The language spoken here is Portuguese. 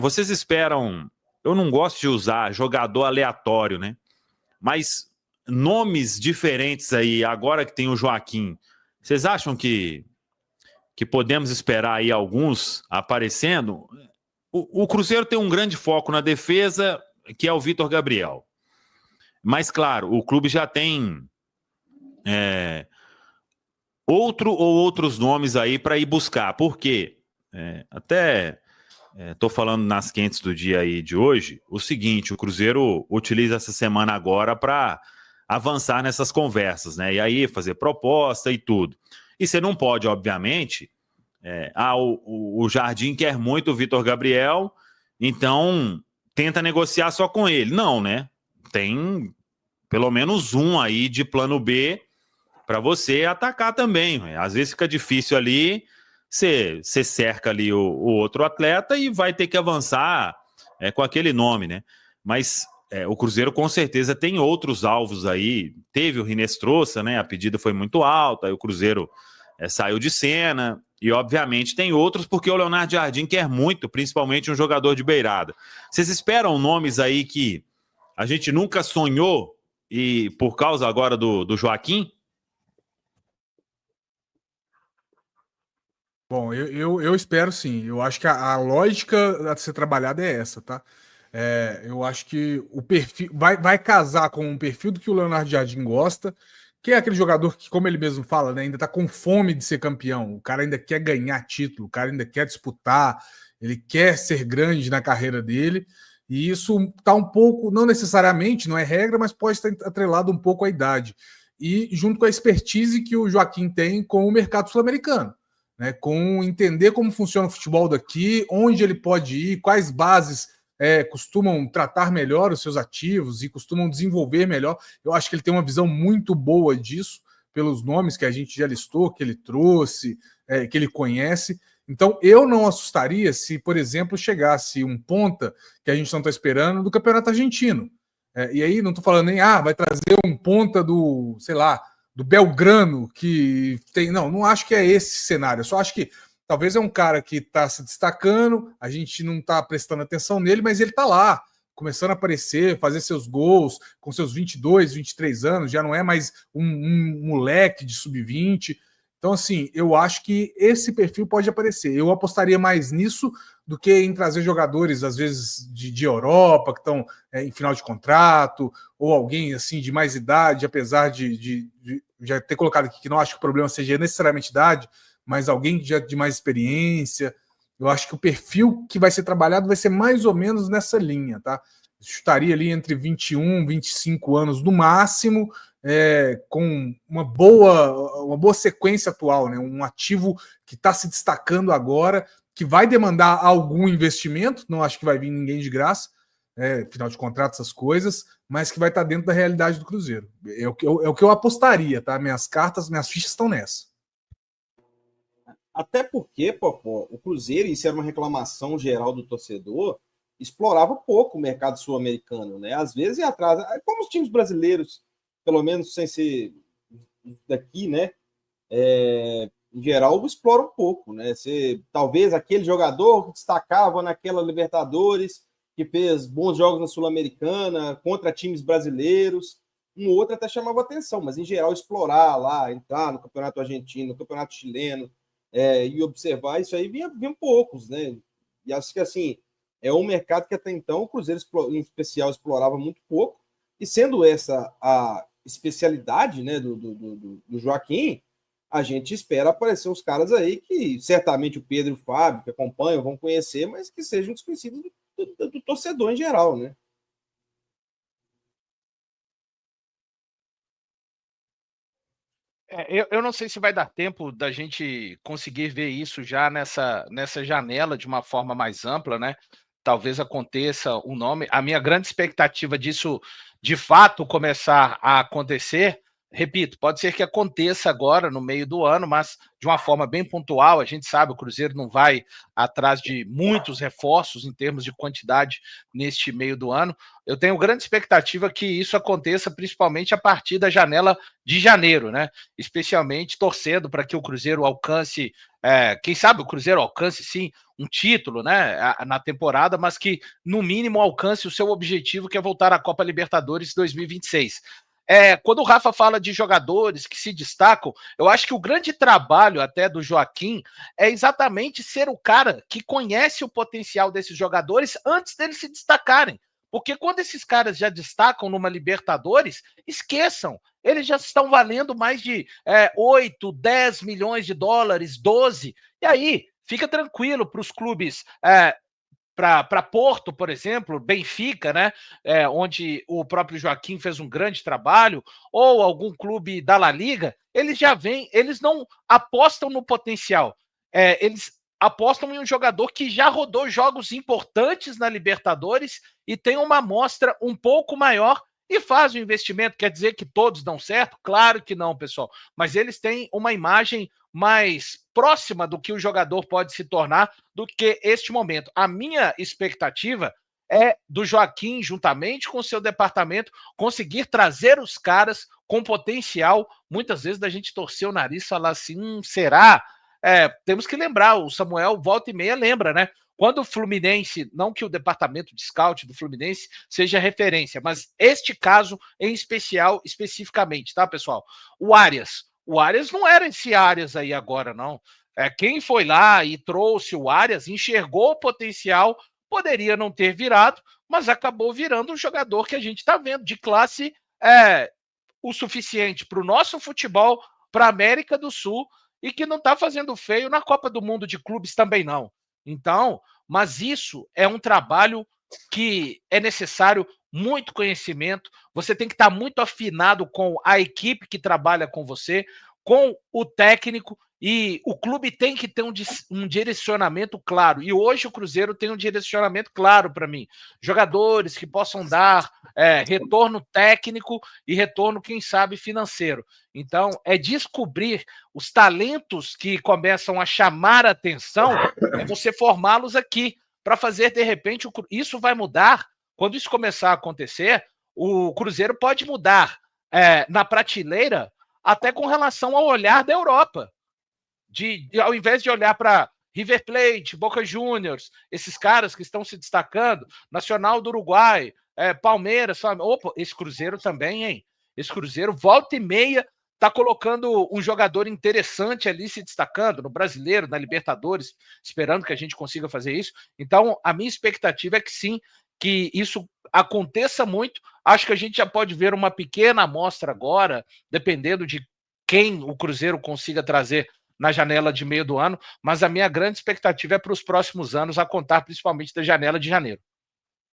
Vocês esperam... Eu não gosto de usar jogador aleatório, né? Mas nomes diferentes aí, agora que tem o Joaquim, vocês acham que podemos esperar aí alguns aparecendo? O Cruzeiro tem um grande foco na defesa, que é o Vitor Gabriel. Mas, claro, o clube já tem outros nomes aí para ir buscar. Por quê? Até estou falando nas quentes do dia aí de hoje, o seguinte, o Cruzeiro utiliza essa semana agora para avançar nessas conversas, né? E aí fazer proposta e tudo. E você não pode, obviamente, o Jardim quer muito o Vitor Gabriel, então tenta negociar só com ele. Não, né? Tem pelo menos um aí de plano B para você atacar também. Às vezes fica difícil ali, você cerca ali o outro atleta e vai ter que avançar com aquele nome, né? Mas o Cruzeiro com certeza tem outros alvos aí. Teve o Rinestrosa, né? A pedida foi muito alta, aí o Cruzeiro saiu de cena. E obviamente tem outros, porque o Leonardo Jardim quer muito, principalmente um jogador de beirada. Vocês esperam nomes aí que a gente nunca sonhou e por causa agora do Joaquim? Bom, eu espero sim. Eu acho que a lógica a ser trabalhada é essa, tá? Eu acho que o perfil vai casar com o perfil do que o Leonardo Jardim gosta, que é aquele jogador que, como ele mesmo fala, né, ainda tá com fome de ser campeão. O cara ainda quer ganhar título, o cara ainda quer disputar, ele quer ser grande na carreira dele. E isso tá um pouco, não necessariamente, não é regra, mas pode estar atrelado um pouco à idade. E junto com a expertise que o Joaquim tem com o mercado sul-americano, né, com entender como funciona o futebol daqui, onde ele pode ir, quais bases costumam tratar melhor os seus ativos e costumam desenvolver melhor. Eu acho que ele tem uma visão muito boa disso, pelos nomes que a gente já listou, que ele trouxe, que ele conhece. Então, eu não assustaria se, por exemplo, chegasse um ponta que a gente não está esperando do Campeonato Argentino. E aí, não estou falando nem, vai trazer um ponta do, sei lá, do Belgrano, que tem. Não acho que é esse cenário. Eu só acho que talvez é um cara que está se destacando, a gente não está prestando atenção nele, mas ele está lá, começando a aparecer, fazer seus gols com seus 22, 23 anos, já não é mais um moleque de sub-20. Então, assim, eu acho que esse perfil pode aparecer. Eu apostaria mais nisso do que em trazer jogadores, às vezes, de Europa, que estão em final de contrato, ou alguém assim de mais idade, apesar de já ter colocado aqui que não acho que o problema seja necessariamente idade, mas alguém já de mais experiência. Eu acho que o perfil que vai ser trabalhado vai ser mais ou menos nessa linha, tá? Estaria ali entre 21, 25 anos no máximo, com uma boa sequência atual, né? Um ativo que está se destacando agora, que vai demandar algum investimento, não acho que vai vir ninguém de graça, final de contrato, essas coisas, mas que vai estar dentro da realidade do Cruzeiro. É o que eu apostaria, tá? Minhas fichas estão nessa. Até porque, Popó, o Cruzeiro, isso era uma reclamação geral do torcedor, explorava pouco o mercado sul-americano, né? Às vezes ia atrás, como os times brasileiros, pelo menos sem ser daqui, né? Em geral, exploram um pouco, né? Talvez aquele jogador que destacava naquela Libertadores, que fez bons jogos na Sul-Americana, contra times brasileiros, um outro até chamava atenção, mas em geral explorar lá, entrar no Campeonato Argentino, no Campeonato Chileno, e observar isso aí vinha poucos, né? E acho que assim, é um mercado que até então o Cruzeiro em especial explorava muito pouco, e sendo essa a especialidade, né, do Joaquim, a gente espera aparecer uns caras aí que certamente o Pedro e o Fábio, que acompanham, vão conhecer, mas que sejam desconhecidos do torcedor em geral, né? Eu não sei se vai dar tempo da gente conseguir ver isso já nessa janela de uma forma mais ampla, né? Talvez aconteça um nome. A minha grande expectativa disso, de fato, começar a acontecer, repito, pode ser que aconteça agora no meio do ano, mas de uma forma bem pontual. A gente sabe, o Cruzeiro não vai atrás de muitos reforços em termos de quantidade neste meio do ano. Eu tenho grande expectativa que isso aconteça principalmente a partir da janela de janeiro, né? Especialmente torcendo para que o Cruzeiro alcance quem sabe o Cruzeiro alcance, sim, um título, né, na temporada, mas que, no mínimo, alcance o seu objetivo, que é voltar à Copa Libertadores 2026. Quando o Rafa fala de jogadores que se destacam, eu acho que o grande trabalho até do Joaquim é exatamente ser o cara que conhece o potencial desses jogadores antes deles se destacarem. Porque quando esses caras já destacam numa Libertadores, esqueçam, eles já estão valendo mais de 8, 10 milhões de dólares, 12. E aí, fica tranquilo para os clubes, para Porto, por exemplo, Benfica, né, onde o próprio Joaquim fez um grande trabalho, ou algum clube da La Liga, eles já vêm, eles não apostam no potencial, eles apostam em um jogador que já rodou jogos importantes na Libertadores e tem uma amostra um pouco maior e faz o investimento. Quer dizer que todos dão certo? Claro que não, pessoal, mas eles têm uma imagem mais próxima do que o jogador pode se tornar do que este momento. A minha expectativa é do Joaquim, juntamente com o seu departamento, conseguir trazer os caras com potencial. Muitas vezes da gente torcer o nariz e falar assim, será? Temos que lembrar, o Samuel volta e meia lembra, né? Quando o Fluminense, não que o departamento de scout do Fluminense seja referência, mas este caso em especial, especificamente, tá, pessoal? O Arias não era esse Arias aí agora, não. Quem foi lá e trouxe o Arias, enxergou o potencial, poderia não ter virado, mas acabou virando um jogador que a gente está vendo, de classe o suficiente para o nosso futebol, para a América do Sul, e que não está fazendo feio na Copa do Mundo de Clubes também não. Então, mas isso é um trabalho que é necessário muito conhecimento, você tem que estar muito afinado com a equipe que trabalha com você, com o técnico, e o clube tem que ter um direcionamento claro. E hoje o Cruzeiro tem um direcionamento claro para mim. Jogadores que possam dar retorno técnico e retorno, quem sabe, financeiro. Então, é descobrir os talentos que começam a chamar a atenção, é você formá-los aqui, para fazer, de repente, isso vai mudar. Quando isso começar a acontecer, o Cruzeiro pode mudar na prateleira até com relação ao olhar da Europa. Ao invés de olhar para River Plate, Boca Juniors, esses caras que estão se destacando, Nacional do Uruguai, Palmeiras, opa, esse Cruzeiro também, hein? Esse Cruzeiro, volta e meia, está colocando um jogador interessante ali se destacando no Brasileiro, na Libertadores, esperando que a gente consiga fazer isso. Então, a minha expectativa é que sim, que isso aconteça muito. Acho que a gente já pode ver uma pequena amostra agora, dependendo de quem o Cruzeiro consiga trazer na janela de meio do ano, mas a minha grande expectativa é para os próximos anos, a contar principalmente da janela de janeiro.